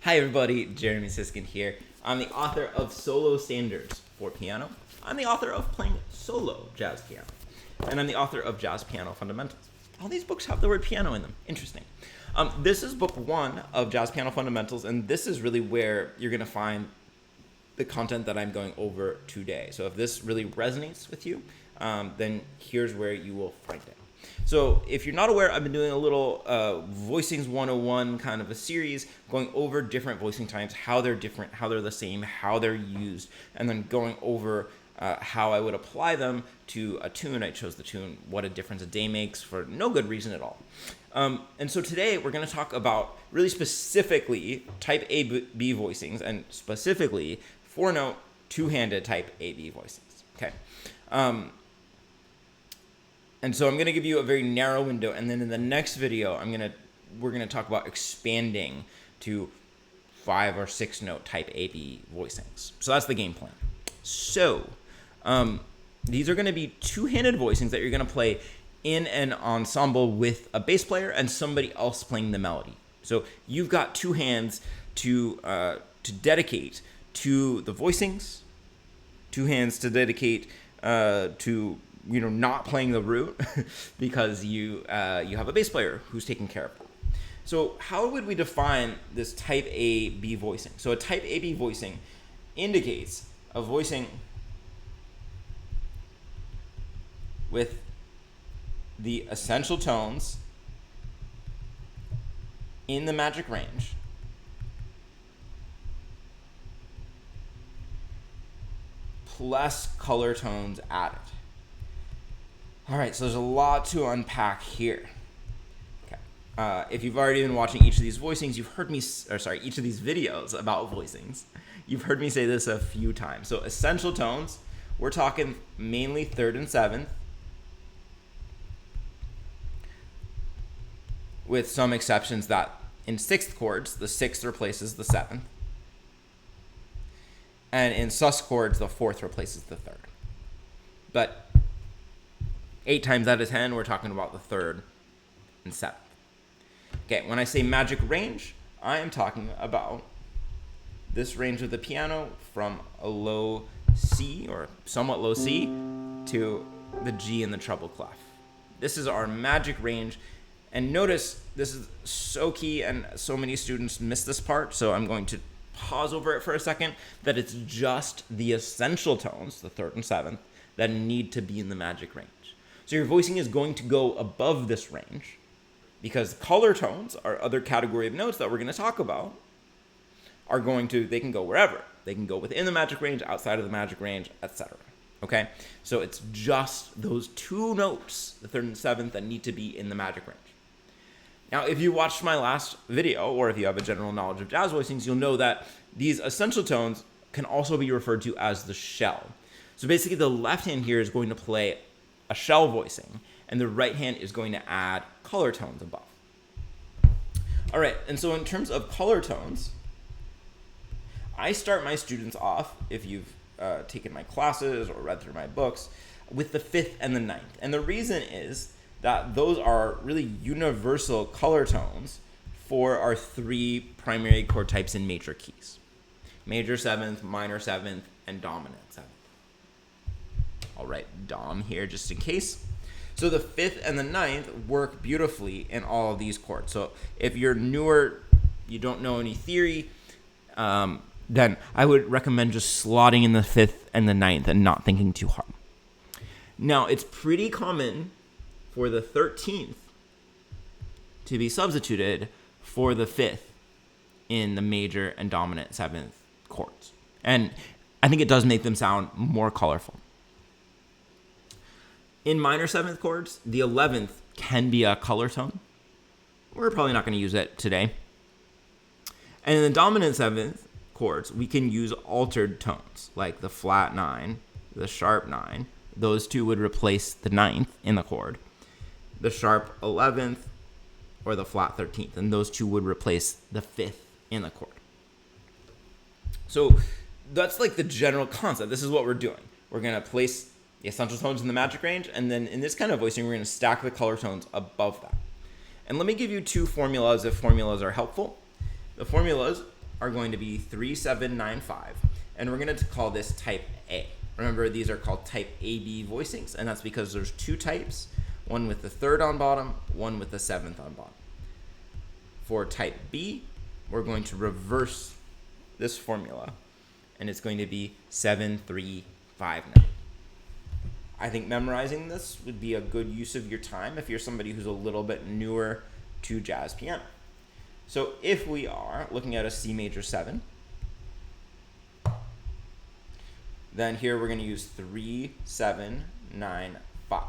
Hi everybody, Jeremy Siskind here. I'm the author of Solo Standards for Piano. I'm the author of Playing Solo Jazz Piano. And I'm the author of Jazz Piano Fundamentals. All these books have the word piano in them. Interesting. This is book 1 of Jazz Piano Fundamentals, and this is really where you're going to find the content that I'm going over today. So if this really resonates with you, then here's where you will find it. So if you're not aware, I've been doing a little Voicings 101 kind of a series, going over different voicing types, how they're different, how they're the same, how they're used, and then going over how I would apply them to a tune. I chose the tune, what a difference a day makes, for no good reason at all. And so today we're going to talk about really specifically type A-B voicings, and specifically 4-note, two-handed type A-B voicings. Okay. And so I'm going to give you a very narrow window, and then in the next video, we're going to talk about expanding to 5 or 6 note type A-B voicings. So that's the game plan. So these are going to be two-handed voicings that you're going to play in an ensemble with a bass player and somebody else playing the melody. So you've got two hands to dedicate to the voicings, two hands to dedicate to not playing the root because you have a bass player who's taking care of it. So how would we define this type A-B voicing? So a type A-B voicing indicates a voicing with the essential tones in the magic range plus color tones added. All right, so there's a lot to unpack here. Okay. If you've already been watching each of these voicings, you've heard me, each of these videos about voicings, you've heard me say this a few times. So essential tones, we're talking mainly 3rd and 7th, with some exceptions that in 6th chords, the 6th replaces the 7th, and in sus chords, the 4th replaces the 3rd. But 8 times out of 10, we're talking about the 3rd and 7th. Okay, when I say magic range, I am talking about this range of the piano from a low C or somewhat low C to the G in the treble clef. This is our magic range. And notice this is so key, and so many students miss this part, so I'm going to pause over it for a second, that it's just the essential tones, the 3rd and 7th, that need to be in the magic range. So your voicing is going to go above this range because color tones, our other category of notes that we're going to talk about, they can go wherever. They can go within the magic range, outside of the magic range, etc. Okay? So it's just those 2 notes, the 3rd and 7th, that need to be in the magic range. Now, if you watched my last video, or if you have a general knowledge of jazz voicings, you'll know that these essential tones can also be referred to as the shell. So basically, the left hand here is going to play a shell voicing, and the right hand is going to add color tones above. All right, and so in terms of color tones, I start my students off, if you've taken my classes or read through my books, with the 5th and the 9th. And the reason is that those are really universal color tones for our 3 primary chord types in major keys: major 7th, minor 7th, and dominant 7th. All right, Dom here just in case. So the 5th and the 9th work beautifully in all of these chords. So if you're newer, you don't know any theory, then I would recommend just slotting in the 5th and the 9th and not thinking too hard. Now, it's pretty common for the 13th to be substituted for the 5th in the major and dominant 7th chords. And I think it does make them sound more colorful. In minor 7th chords, the 11th can be a color tone. We're probably not going to use it today. And in the dominant 7th chords, we can use altered tones, like the flat 9, the sharp 9. Those 2 would replace the 9th in the chord. The sharp 11th or the flat 13th, and those 2 would replace the 5th in the chord. So that's like the general concept. This is what we're doing. We're going to place the essential tones in the magic range, and then in this kind of voicing, we're going to stack the color tones above that. And let me give you 2 formulas if formulas are helpful. The formulas are going to be 3, 7, 9, 5, and we're going to call this type A. Remember, these are called type AB voicings, and that's because there's two types, one with the third on bottom, one with the seventh on bottom. For type B, we're going to reverse this formula, and it's going to be 7, 3, 5, 9. I think memorizing this would be a good use of your time if you're somebody who's a little bit newer to jazz piano. So if we are looking at a C major 7, then here we're going to use 3, 7, 9, 5.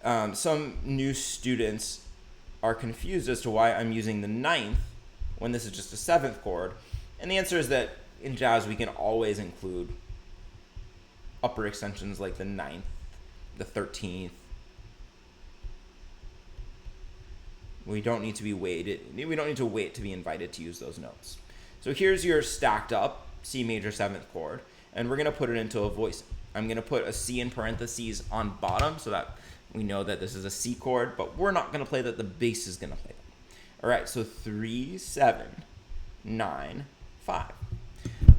Okay. Some new students are confused as to why I'm using the 9th when this is just a 7th chord. And the answer is that in jazz we can always include upper extensions like the 9th, the 13th. We don't need to wait to be invited to use those notes. So here's your stacked up C major 7th chord, and we're going to put it into a voicing. I'm going to put a C in parentheses on bottom so that we know that this is a C chord, but we're not going to play that. The bass is going to play that. All right, so 3, 7, 9, 5.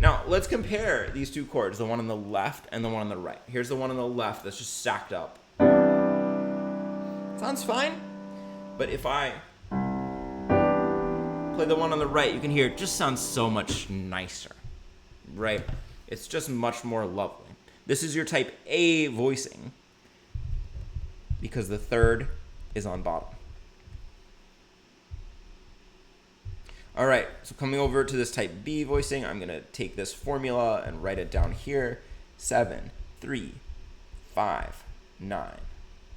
Now, let's compare these two chords, the one on the left and the one on the right. Here's the one on the left that's just stacked up. Sounds fine, but if I play the one on the right, you can hear it just sounds so much nicer, right? It's just much more lovely. This is your type A voicing because the third is on bottom. All right, so coming over to this type B voicing, I'm going to take this formula and write it down here. 7, 3, 5, 9.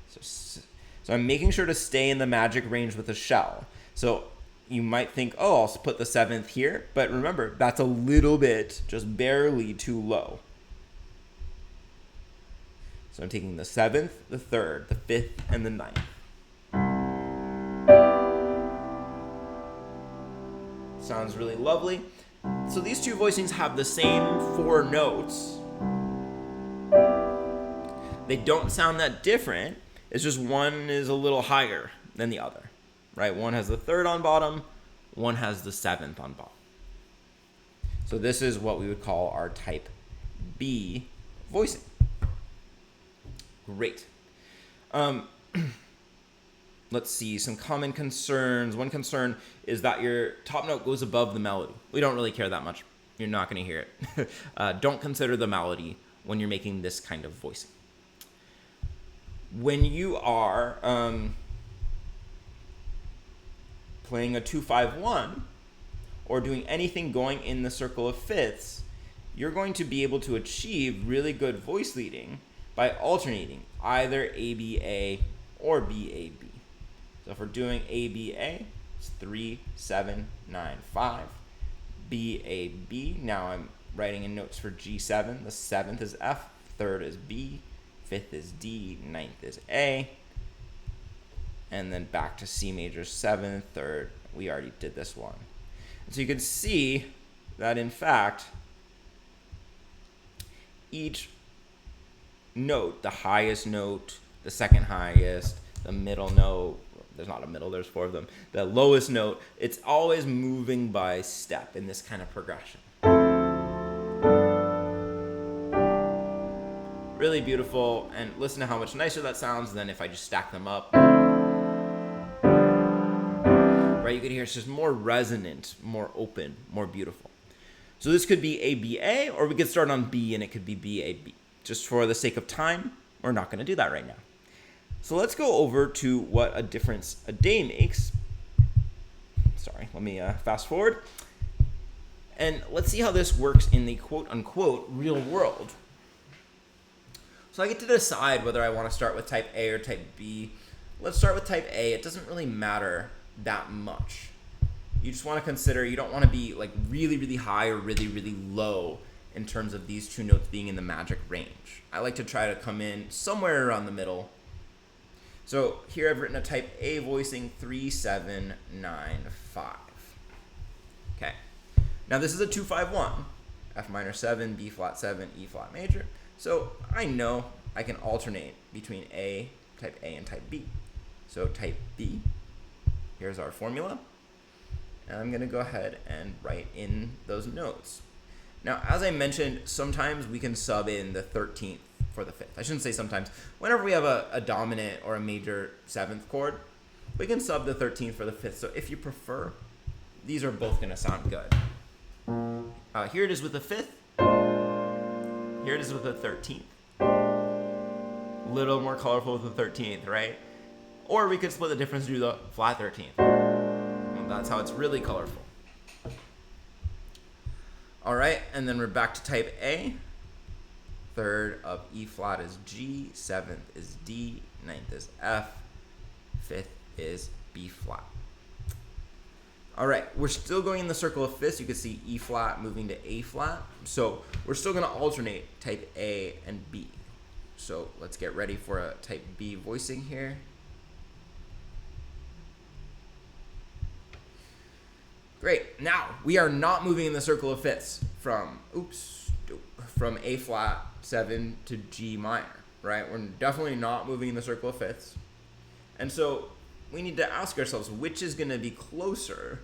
So I'm making sure to stay in the magic range with the shell. So you might think, oh, I'll put the 7th here. But remember, that's a little bit, just barely too low. So I'm taking the 7th, the 3rd, the 5th, and the 9th. Sounds really lovely. So these two voicings have the same 4 notes. They don't sound that different. It's just one is a little higher than the other, right? One has the 3rd on bottom, one has the 7th on bottom. So this is what we would call our type B voicing. Great. Let's see, some common concerns. One concern is that your top note goes above the melody. We don't really care that much. You're not going to hear it. Don't consider the melody when you're making this kind of voicing. When you are playing a 2-5-1 or doing anything going in the circle of fifths, you're going to be able to achieve really good voice leading by alternating either ABA or BAB. So if we're doing ABA, it's 3, 7, 9, 5. BAB, now I'm writing in notes for G7. The 7th is F, 3rd is B, 5th is D, 9th is A. And then back to C major 7, 3rd. We already did this one. And so you can see that in fact, each note, the highest note, the second highest, the middle note, there's not a middle, there's 4 of them, the lowest note, it's always moving by step in this kind of progression. Really beautiful, and listen to how much nicer that sounds than if I just stack them up. Right, you can hear it's just more resonant, more open, more beautiful. So this could be ABA, or we could start on B and it could be BAB. Just for the sake of time, we're not going to do that right now. So let's go over to what a difference a day makes. Sorry, let me fast forward. And let's see how this works in the quote-unquote real world. So I get to decide whether I want to start with type A or type B. Let's start with type A. It doesn't really matter that much. You just want to consider, you don't want to be like really, really high or really, really low in terms of these two notes being in the magic range. I like to try to come in somewhere around the middle. So here I've written a type A voicing 3, 7, 9, 5. Okay. Now this is a 2-5-1. F minor 7, B flat 7, E flat major. So I know I can alternate between type A and type B. So type B, here's our formula. And I'm going to go ahead and write in those notes. Now, as I mentioned, sometimes we can sub in the 13th for the 5th. I shouldn't say sometimes. Whenever we have a dominant or a major 7th chord, we can sub the 13th for the 5th. So if you prefer, these are both going to sound good. Here it is with the 5th. Here it is with the 13th. Little more colorful with the 13th, right? Or we could split the difference and do the flat 13th. And that's how it's really colorful. All right, and then we're back to type A. 3rd of E flat is G, 7th is D, 9th is F, 5th is B flat. All right, we're still going in the circle of 5ths. You can see E flat moving to A flat. So we're still gonna alternate type A and B. So let's get ready for a type B voicing here. Great, now we are not moving in the circle of 5ths from A flat 7 to G minor, right? We're definitely not moving in the circle of 5ths. And so we need to ask ourselves which is gonna be closer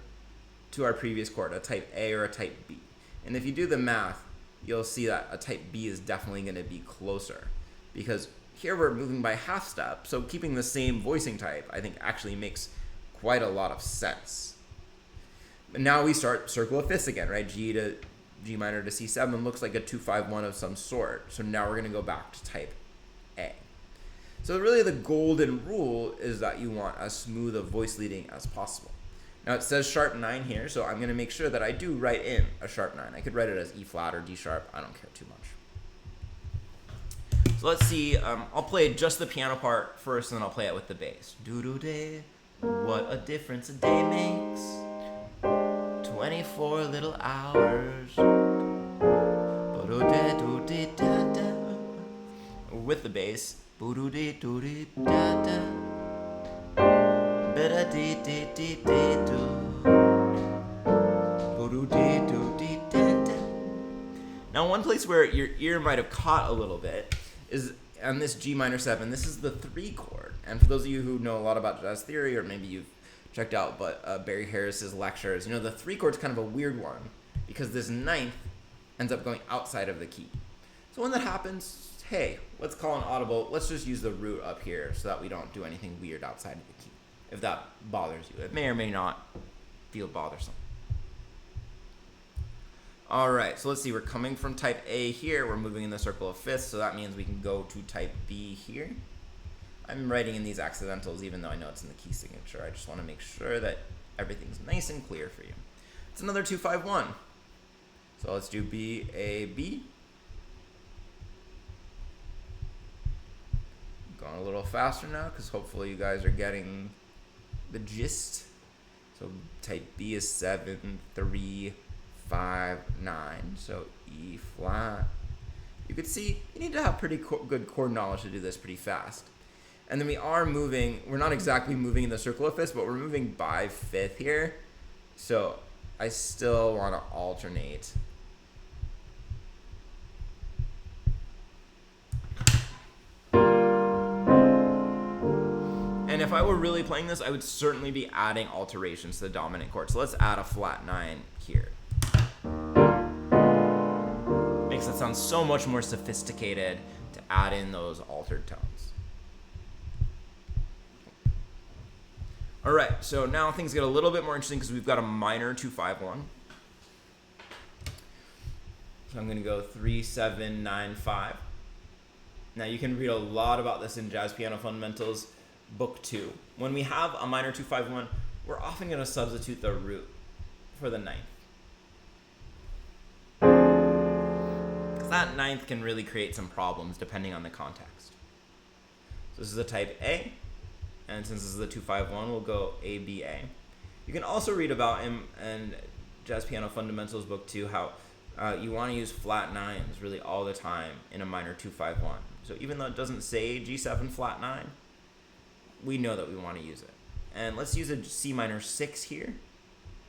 to our previous chord, a type A or a type B. And if you do the math, you'll see that a type B is definitely gonna be closer, because here we're moving by half step, so keeping the same voicing type, I think actually makes quite a lot of sense. But now we start circle of 5ths again, right? G to G minor to C7 looks like a 2-5-1 of some sort. So now we're gonna go back to type A. So really the golden rule is that you want as smooth a voice leading as possible. Now it says sharp 9 here, so I'm gonna make sure that I do write in a sharp 9. I could write it as E flat or D sharp, I don't care too much. So let's see, I'll play just the piano part first, and then I'll play it with the bass. Do-do-day, what a difference a day makes. 24 little hours. With the bass. Now one place where your ear might have caught a little bit is on this G minor 7. This is the 3 chord. And for those of you who know a lot about jazz theory, or maybe you've checked out Barry Harris's lectures, you know the 3 chord's kind of a weird one because this 9th ends up going outside of the key. So when that happens, hey, let's call an audible. Let's just use the root up here so that we don't do anything weird outside of the key, if that bothers you. It may or may not feel bothersome. All right, so let's see. We're coming from type A here. We're moving in the circle of 5ths, so that means we can go to type B here. I'm writing in these accidentals even though I know it's in the key signature. I just want to make sure that everything's nice and clear for you. It's another 2-5-1. So let's do B, A, B. Going a little faster now because hopefully you guys are getting the gist. So type B is 7, 3, 5, 9. So E flat. You could see you need to have pretty good chord knowledge to do this pretty fast. And then we are moving, we're not exactly moving in the circle of 5ths, but we're moving by 5th here. So I still want to alternate. And if I were really playing this, I would certainly be adding alterations to the dominant chord. So let's add a flat 9 here. Makes it sound so much more sophisticated to add in those altered tones. All right, so now things get a little bit more interesting because we've got a minor 2-5-1. So I'm going to go 3, 7, 9, 5. Now you can read a lot about this in Jazz Piano Fundamentals, Book 2. When we have a minor 2-5-1, we're often going to substitute the root for the 9th. Because that 9th can really create some problems depending on the context. So this is a type A. And since this is the 2-5-1, we'll go A, B, A. You can also read about in Jazz Piano Fundamentals Book 2 how you want to use flat 9s really all the time in a minor 2-5-1. So even though it doesn't say G7 flat 9, we know that we want to use it. And let's use a C minor 6 here.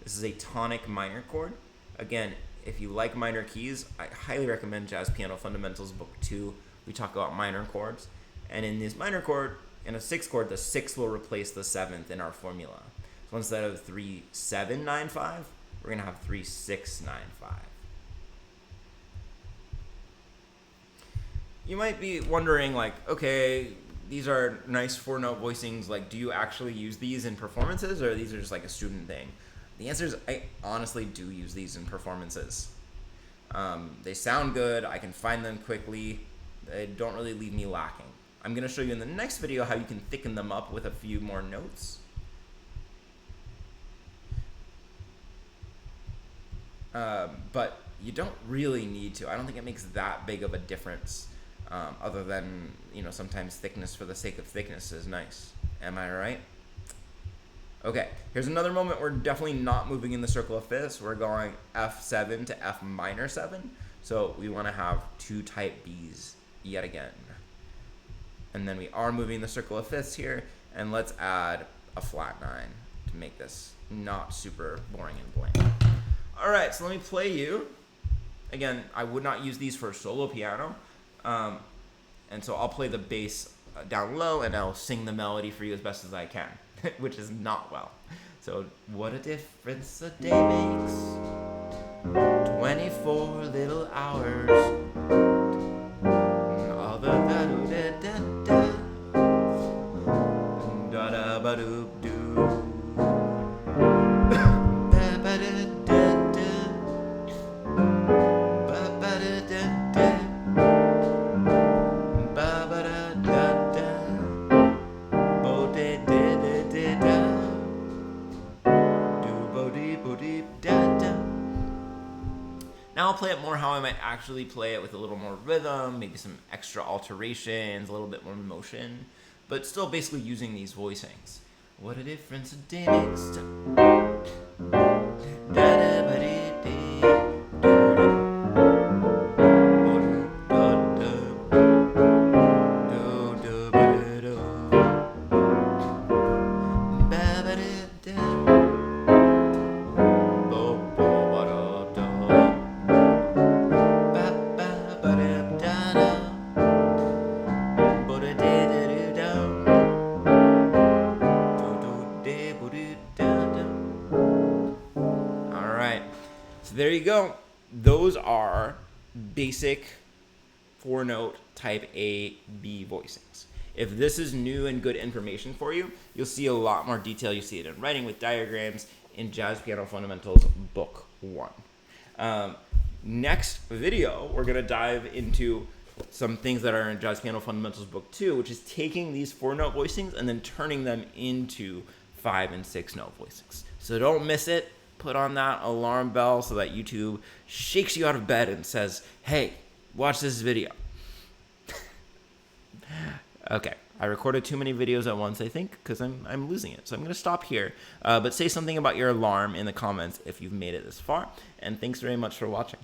This is a tonic minor chord. Again, if you like minor keys, I highly recommend Jazz Piano Fundamentals Book 2. We talk about minor chords. And in this minor chord, in a 6th chord, the 6 will replace the 7th in our formula. So instead of 3795, we're gonna have 3695. You might be wondering, like, okay, these are nice 4-note voicings. Like, do you actually use these in performances, or these are just like a student thing? The answer is I honestly do use these in performances. They sound good. I can find them quickly. They don't really leave me lacking. I'm going to show you in the next video how you can thicken them up with a few more notes. But you don't really need to. I don't think it makes that big of a difference, other than, you know, sometimes thickness for the sake of thickness is nice. Am I right? Okay, here's another moment we're definitely not moving in the circle of fifths. We're going F7 to F minor 7. So we want to have 2 type Bs yet again. And then we are moving the circle of fifths here, and let's add a flat 9 to make this not super boring and bland. All right, so let me play you. Again, I would not use these for solo piano. And so I'll play the bass down low, and I'll sing the melody for you as best as I can, which is not well. So, what a difference a day makes. 24 little hours. All the da-do-da-da-da. Da-da-ba-doop-doo. Now I'll play it more how I might actually play it, with a little more rhythm, maybe some extra alterations, a little bit more motion, but still basically using these voicings. What a difference a day makes. There you go. Those are basic 4-note type A, B voicings. If this is new and good information for you, you'll see a lot more detail. You see it in writing with diagrams in Jazz Piano Fundamentals Book 1. Next video, we're going to dive into some things that are in Jazz Piano Fundamentals Book 2, which is taking these 4-note voicings and then turning them into 5- and 6-note voicings. So don't miss it. Put on that alarm bell so that YouTube shakes you out of bed and says, hey, watch this video. Okay, I recorded too many videos at once, I think, because I'm losing it. So I'm going to stop here. But say something about your alarm in the comments if you've made it this far. And thanks very much for watching.